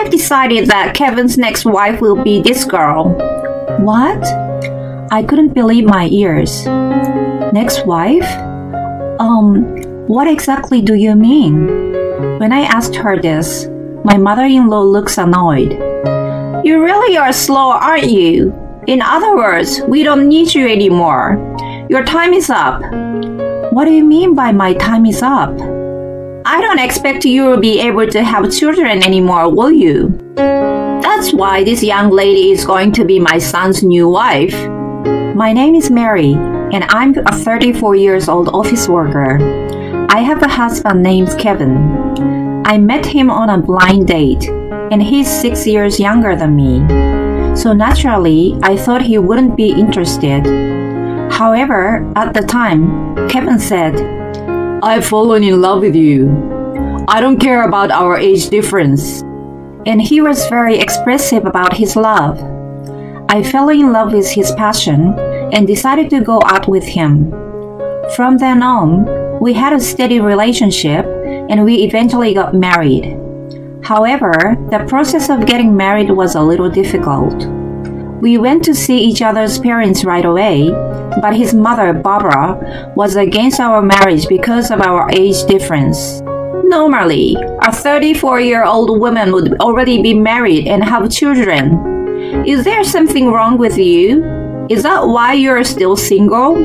I've decided that Kevin's next wife will be this girl. What? I couldn't believe my ears. Next wife? What exactly do you mean? When I asked her this, my mother-in-law looks annoyed. You really are slow, aren't you? In other words, we don't need you anymore. Your time is up. What do you mean by my time is up? I don't expect you will be able to have children anymore, will you? That's why this young lady is going to be my son's new wife. My name is Mary, and I'm a 34 years old office worker. I have a husband named Kevin. I met him on a blind date, and he's 6 years younger than me. So naturally, I thought he wouldn't be interested. However, at the time, Kevin said, I've fallen in love with you. I don't care about our age difference. And he was very expressive about his love. I fell in love with his passion and decided to go out with him. From then on, we had a steady relationship and we eventually got married. However, the process of getting married was a little difficult. We went to see each other's parents right away, but his mother, Barbara, was against our marriage because of our age difference. Normally, a 34-year-old woman would already be married and have children. Is there something wrong with you? Is that why you're still single?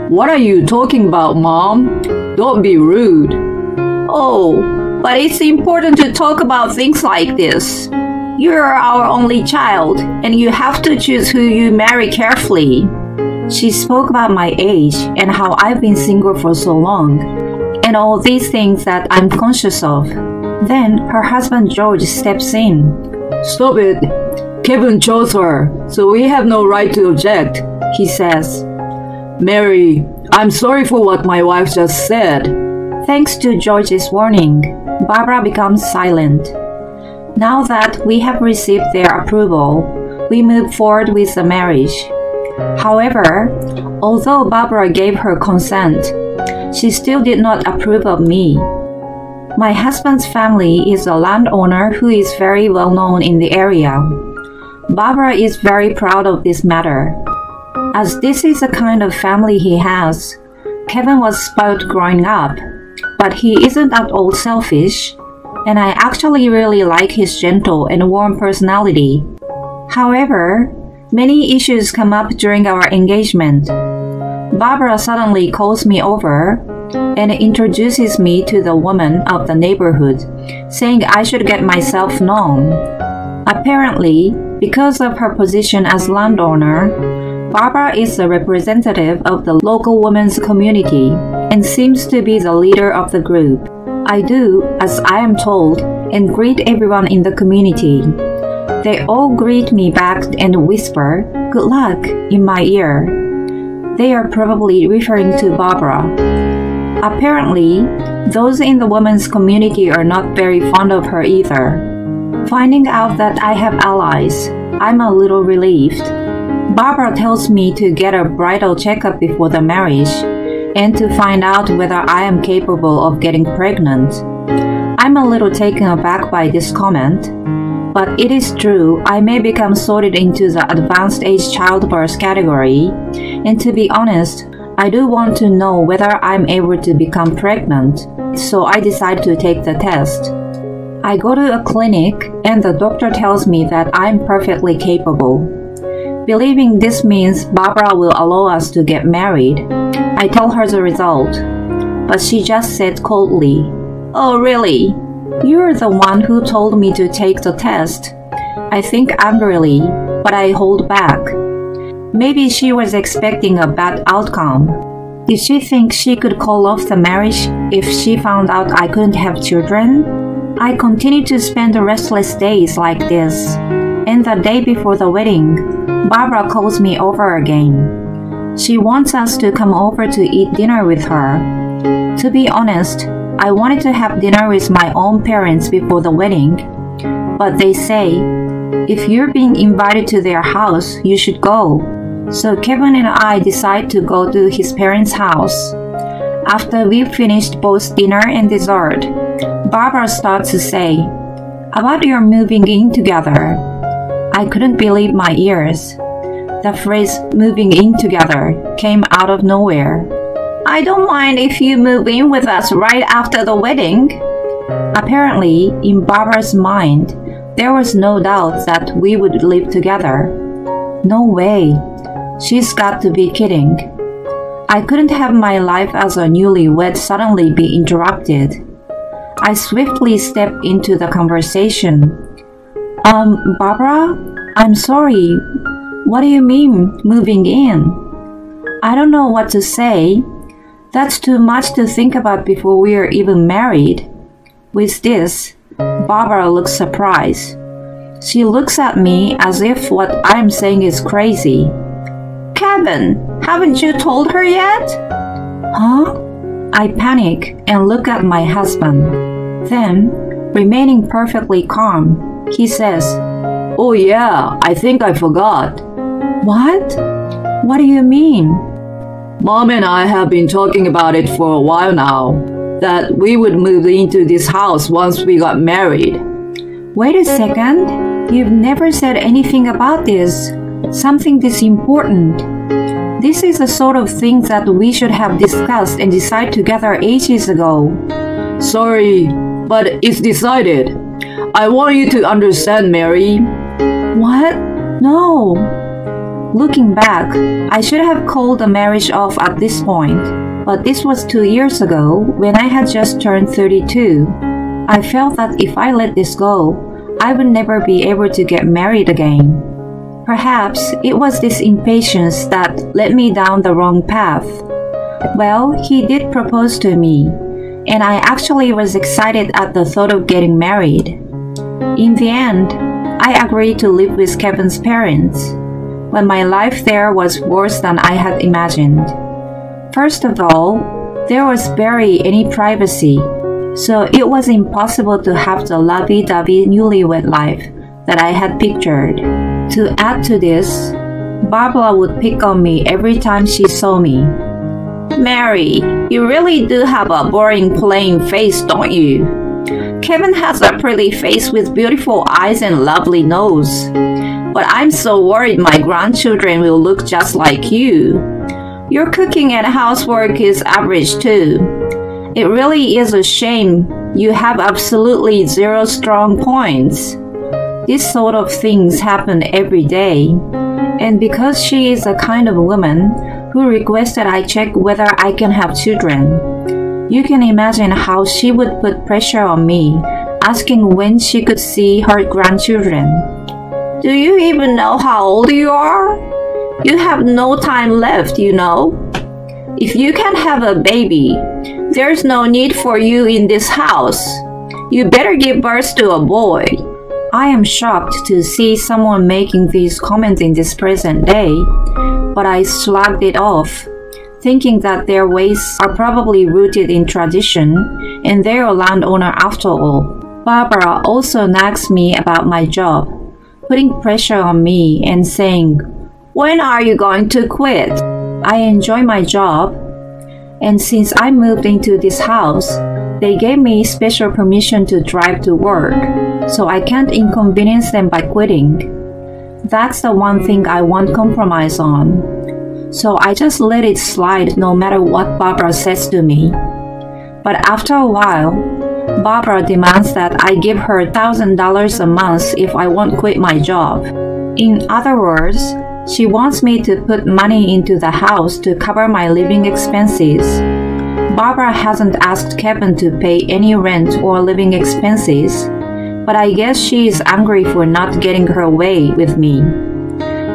What are you talking about, Mom? Don't be rude. Oh, but it's important to talk about things like this. You're our only child, and you have to choose who you marry carefully. She spoke about my age and how I've been single for so long, and all these things that I'm conscious of. Then her husband George steps in. Stop it. Kevin chose her, so we have no right to object, he says. Mary, I'm sorry for what my wife just said. Thanks to George's warning, Barbara becomes silent. Now that we have received their approval, we move forward with the marriage. However, although Barbara gave her consent, she still did not approve of me. My husband's family is a landowner who is very well known in the area. Barbara is very proud of this matter. As this is the kind of family he has, Kevin was spoiled growing up, but he isn't at all selfish, and I actually really like his gentle and warm personality. However, many issues come up during our engagement. Barbara suddenly calls me over and introduces me to the woman of the neighborhood, saying I should get myself known. Apparently, because of her position as landowner, Barbara is a representative of the local women's community and seems to be the leader of the group. I do as I am told and greet everyone in the community. They all greet me back and whisper, "Good luck," in my ear. They are probably referring to Barbara. Apparently, those in the women's community are not very fond of her either. Finding out that I have allies, I'm a little relieved. Barbara tells me to get a bridal checkup before the marriage and to find out whether I am capable of getting pregnant. I'm a little taken aback by this comment, but it is true I may become sorted into the advanced age childbirth category, and to be honest, I do want to know whether I'm able to become pregnant, so I decide to take the test. I go to a clinic and the doctor tells me that I'm perfectly capable. Believing this means Barbara will allow us to get married, I tell her the result, but she just said coldly, "Oh really? You're the one who told me to take the test." I think angrily, but I hold back. Maybe she was expecting a bad outcome. Did she think she could call off the marriage if she found out I couldn't have children? I continued to spend restless days like this, and the day before the wedding, Barbara calls me over again. She wants us to come over to eat dinner with her. To be honest, I wanted to have dinner with my own parents before the wedding, but they say, if you're being invited to their house, you should go. So Kevin and I decide to go to his parents' house. After we finished both dinner and dessert, Barbara starts to say, About your moving in together. I couldn't believe my ears. The phrase moving in together came out of nowhere. I don't mind if you move in with us right after the wedding. Apparently, in Barbara's mind, there was no doubt that we would live together. No way. She's got to be kidding. I couldn't have my life as a newlywed suddenly be interrupted. I swiftly stepped into the conversation. Barbara? I'm sorry. What do you mean, moving in? I don't know what to say. That's too much to think about before we are even married. With this, Barbara looks surprised. She looks at me as if what I'm saying is crazy. Kevin, haven't you told her yet? Huh? I panic and look at my husband. Then, remaining perfectly calm, he says, Oh yeah, I think I forgot. What? What do you mean? Mom and I have been talking about it for a while now, that we would move into this house once we got married. Wait a second. You've never said anything about this. Something this important. This is the sort of thing that we should have discussed and decided together ages ago. Sorry, but it's decided. I want you to understand, Mary. What? No. Looking back, I should have called the marriage off at this point, but this was 2 years ago when I had just turned 32. I felt that if I let this go, I would never be able to get married again. Perhaps it was this impatience that led me down the wrong path. Well, he did propose to me, and I actually was excited at the thought of getting married. In the end, I agreed to live with Kevin's parents, but my life there was worse than I had imagined. First of all, there was barely any privacy, so it was impossible to have the lovey-dovey newlywed life that I had pictured. To add to this, Barbara would pick on me every time she saw me. Mary, you really do have a boring plain face, don't you? Kevin has a pretty face with beautiful eyes and lovely nose. But I'm so worried my grandchildren will look just like you. Your cooking and housework is average too. It really is a shame you have absolutely zero strong points. These sort of things happen every day. And because she is the kind of woman who requested I check whether I can have children, you can imagine how she would put pressure on me, asking when she could see her grandchildren. Do you even know how old you are? You have no time left, you know. If you can't have a baby, there's no need for you in this house. You better give birth to a boy. I am shocked to see someone making these comments in this present day, but I shrugged it off, thinking that their ways are probably rooted in tradition and they're a landowner after all. Barbara also nags me about my job, putting pressure on me and saying, When are you going to quit? I enjoy my job, and since I moved into this house, they gave me special permission to drive to work, so I can't inconvenience them by quitting. That's the one thing I won't compromise on. So I just let it slide no matter what Barbara says to me. But after a while, Barbara demands that I give her $1,000 a month if I won't quit my job. In other words, she wants me to put money into the house to cover my living expenses. Barbara hasn't asked Kevin to pay any rent or living expenses, but I guess she is angry for not getting her way with me,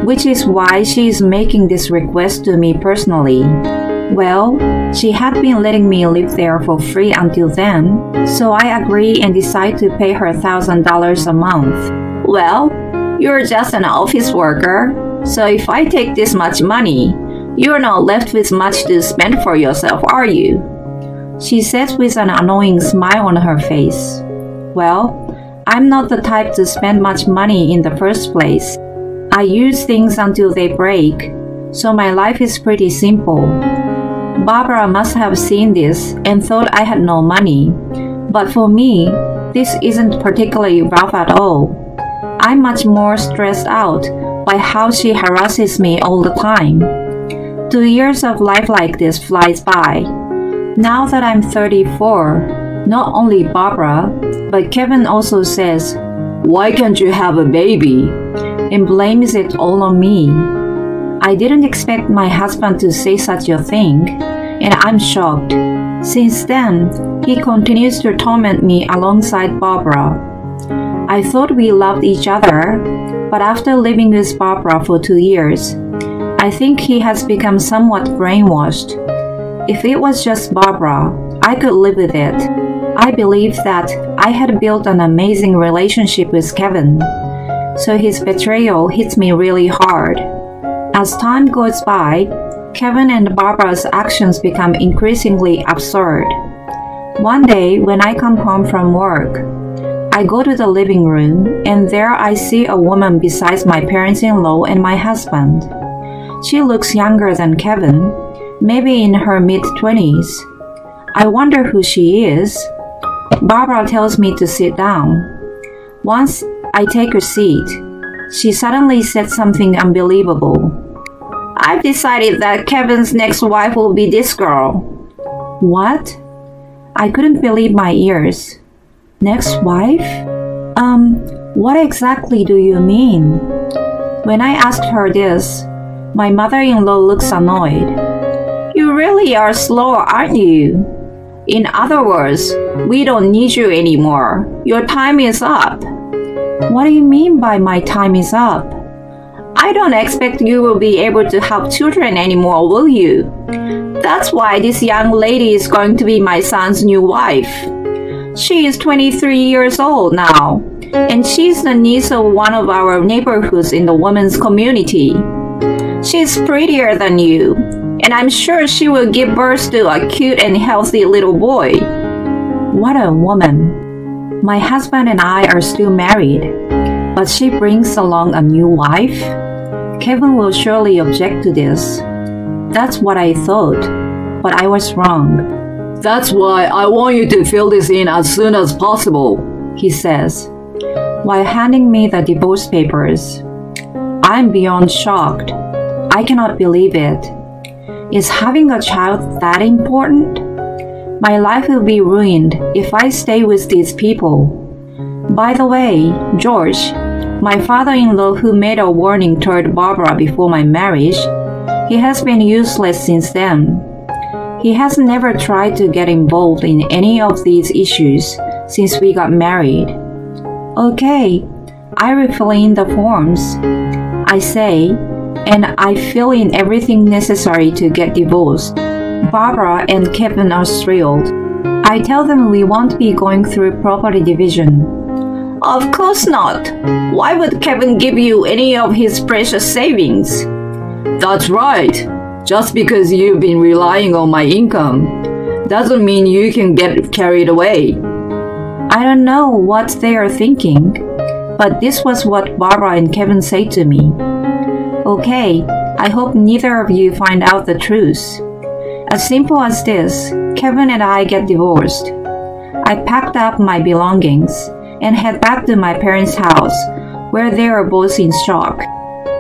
which is why she is making this request to me personally. Well, she had been letting me live there for free until then, so I agree and decide to pay her $1,000 a month. Well, you're just an office worker, so if I take this much money, you're not left with much to spend for yourself, are you? She says with an annoying smile on her face. Well, I'm not the type to spend much money in the first place. I use things until they break, so my life is pretty simple. Barbara must have seen this and thought I had no money, but for me, This isn't particularly rough at all. I'm much more stressed out by how she harasses me all the time. 2 years of life like this flies by. Now that I'm 34, not only Barbara, but Kevin also says, "Why can't you have a baby?" and blames it all on me. I didn't expect my husband to say such a thing, and I'm shocked. Since then, he continues to torment me alongside Barbara. I thought we loved each other, but after living with Barbara for 2 years, I think he has become somewhat brainwashed. If it was just Barbara, I could live with it. I believe that I had built an amazing relationship with Kevin, so his betrayal hits me really hard. As time goes by, Kevin and Barbara's actions become increasingly absurd. One day, when I come home from work, I go to the living room, and there I see a woman besides my parents-in-law and my husband. She looks younger than Kevin, maybe in her mid-20s. I wonder who she is. Barbara tells me to sit down. Once I take a seat, she suddenly said something unbelievable. "I've decided that Kevin's next wife will be this girl." What? I couldn't believe my ears. Next wife? What exactly do you mean? When I asked her this, my mother-in-law looks annoyed. "You really are slow, aren't you? In other words, we don't need you anymore. Your time is up." What do you mean by my time is up? "I don't expect you will be able to have children anymore, will you? That's why this young lady is going to be my son's new wife. She is 23 years old now, and she's the niece of one of our neighborhoods in the women's community. She's prettier than you, and I'm sure she will give birth to a cute and healthy little boy." What a woman. My husband and I are still married, but she brings along a new wife? Kevin will surely object to this. That's what I thought, but I was wrong. "That's why I want you to fill this in as soon as possible," he says, while handing me the divorce papers. I'm beyond shocked. I cannot believe it. Is having a child that important? My life will be ruined if I stay with these people. By the way, George, my father-in-law who made a warning toward Barbara before my marriage, he has been useless since then. He has never tried to get involved in any of these issues since we got married. Okay, I refill in the forms, I say, and I fill in everything necessary to get divorced. Barbara and Kevin are thrilled. I tell them we won't be going through property division. "Of course not. Why would Kevin give you any of his precious savings?" "That's right. Just because you've been relying on my income doesn't mean you can get carried away." I don't know what they are thinking, but this was what Barbara and Kevin say to me. Okay, I hope neither of you find out the truth. As simple as this, Kevin and I get divorced. I packed up my belongings and head back to my parents' house, where they are both in shock.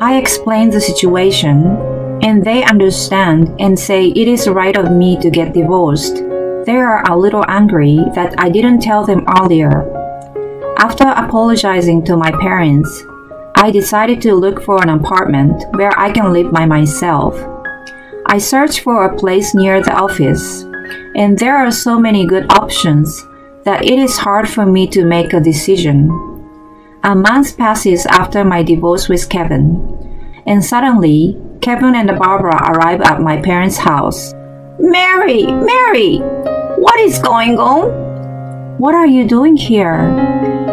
I explain the situation, and they understand and say it is right of me to get divorced. They are a little angry that I didn't tell them earlier. After apologizing to my parents, I decided to look for an apartment where I can live by myself. I searched for a place near the office, and there are so many good options that it is hard for me to make a decision. A month passes after my divorce with Kevin, and suddenly, Kevin and Barbara arrive at my parents' house. Mary! What is going on?" What are you doing here?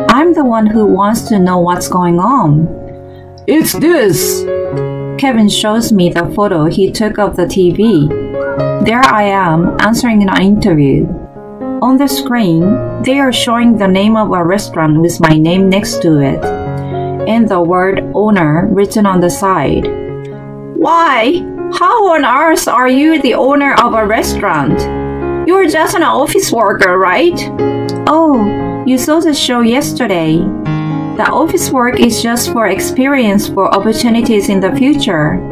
I'm the one who wants to know what's going on. "It's this." Kevin shows me the photo he took of the TV. There I am, answering an interview. On the screen, they are showing the name of a restaurant with my name next to it, and the word owner written on the side. "Why? How on earth are you the owner of a restaurant? You're just an office worker, right?" Oh, You saw the show yesterday. The office work is just for experience for opportunities in the future.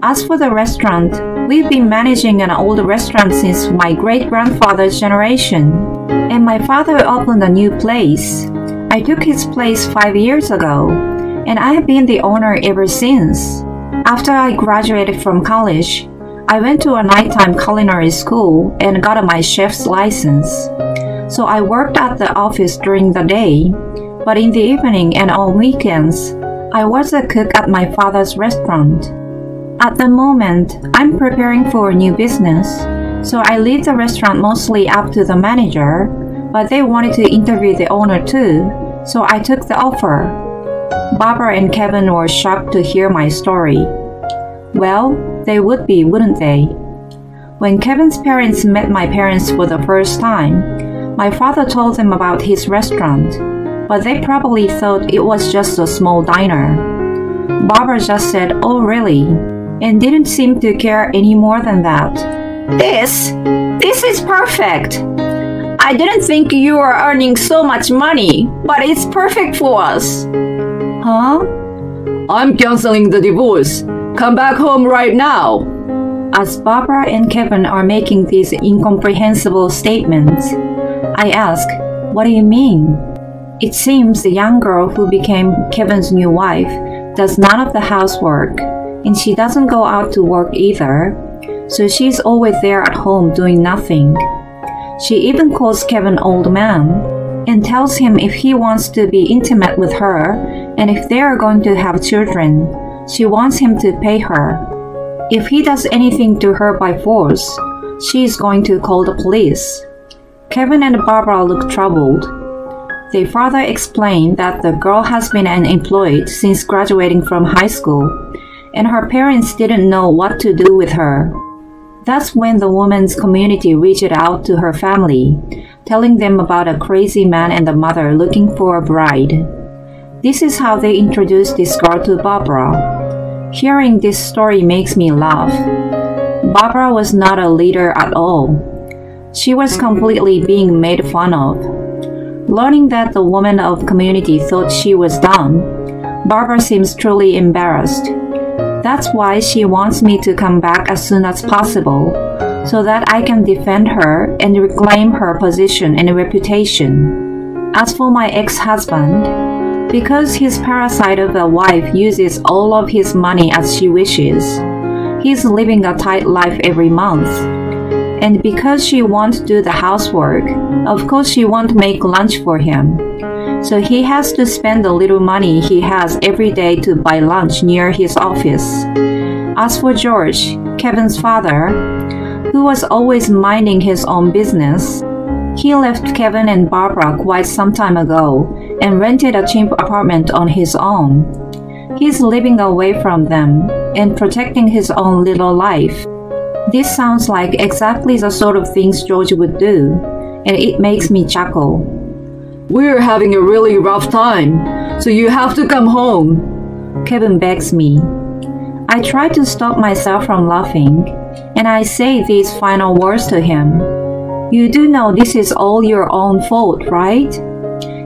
As for the restaurant, we've been managing an old restaurant since my great-grandfather's generation, and my father opened a new place. I took his place 5 years ago, and I have been the owner ever since. After I graduated from college, I went to a nighttime culinary school and got my chef's license. So I worked at the office during the day, but in the evening and on weekends, I was a cook at my father's restaurant. At the moment, I'm preparing for a new business, so I leave the restaurant mostly up to the manager, but they wanted to interview the owner too, so I took the offer. Barbara and Kevin were shocked to hear my story. Well, they would be, wouldn't they? When Kevin's parents met my parents for the first time, my father told them about his restaurant, but they probably thought it was just a small diner. Barbara just said, "Oh, really?" and didn't seem to care any more than that. This is perfect. I didn't think you were earning so much money, but it's perfect for us. Huh? I'm canceling the divorce. Come back home right now. As Barbara and Kevin are making these incomprehensible statements, I ask, "What do you mean?" It seems the young girl who became Kevin's new wife does none of the housework, and she doesn't go out to work either, so she's always there at home doing nothing. She even calls Kevin old man and tells him if he wants to be intimate with her and if they are going to have children, she wants him to pay her. If he does anything to her by force, she is going to call the police. Kevin and Barbara look troubled. They further explain that the girl has been unemployed since graduating from high school, and her parents didn't know what to do with her. That's when the woman's community reached out to her family, telling them about a crazy man and the mother looking for a bride. This is how they introduced this girl to Barbara. Hearing this story makes me laugh. Barbara was not a leader at all. She was completely being made fun of. Learning that the woman of community thought she was dumb, Barbara seems truly embarrassed. That's why she wants me to come back as soon as possible, so that I can defend her and reclaim her position and reputation. As for my ex-husband, because his parasite of a wife uses all of his money as she wishes, he's living a tight life every month. And because she won't do the housework, of course she won't make lunch for him. So he has to spend the little money he has every day to buy lunch near his office. As for George, Kevin's father, who was always minding his own business, he left Kevin and Barbara quite some time ago and rented a cheap apartment on his own. He's living away from them and protecting his own little life. This sounds like exactly the sort of things George would do, and it makes me chuckle. We're having a really rough time, so you have to come home, Kevin begs me. I try to stop myself from laughing, and I say these final words to him. You do know this is all your own fault, right?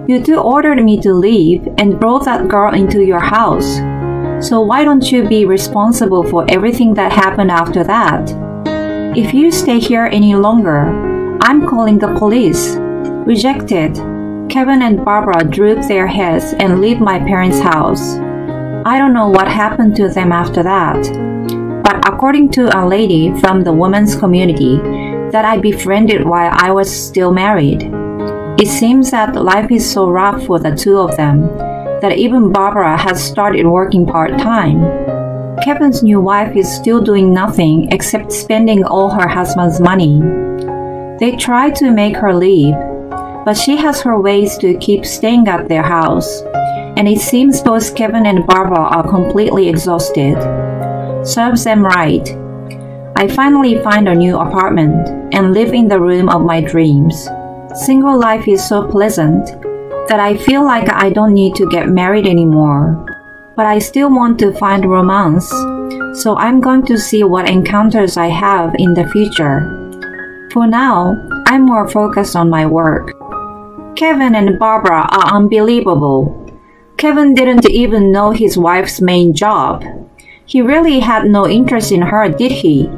You two ordered me to leave and brought that girl into your house. So why don't you be responsible for everything that happened after that? If you stay here any longer, I'm calling the police. Rejected. Kevin and Barbara droop their heads and leave my parents' house. I don't know what happened to them after that. But according to a lady from the women's community that I befriended while I was still married, it seems that life is so rough for the two of them that even Barbara has started working part-time. Kevin's new wife is still doing nothing except spending all her husband's money. They try to make her leave, but she has her ways to keep staying at their house, and it seems both Kevin and Barbara are completely exhausted. Serves them right. I finally find a new apartment and live in the room of my dreams. Single life is so pleasant that I feel like I don't need to get married anymore. But I still want to find romance, so I'm going to see what encounters I have in the future. For now, I'm more focused on my work. Kevin and Barbara are unbelievable. Kevin didn't even know his wife's main job. He really had no interest in her, did he?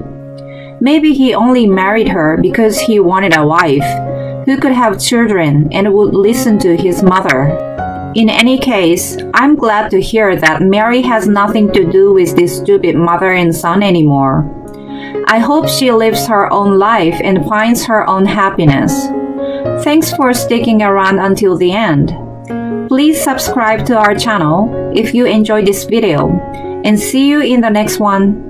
Maybe he only married her because he wanted a wife who could have children and would listen to his mother. In any case, I'm glad to hear that Mary has nothing to do with this stupid mother and son anymore. I hope she lives her own life and finds her own happiness. Thanks for sticking around until the end. Please subscribe to our channel if you enjoyed this video, and see you in the next one.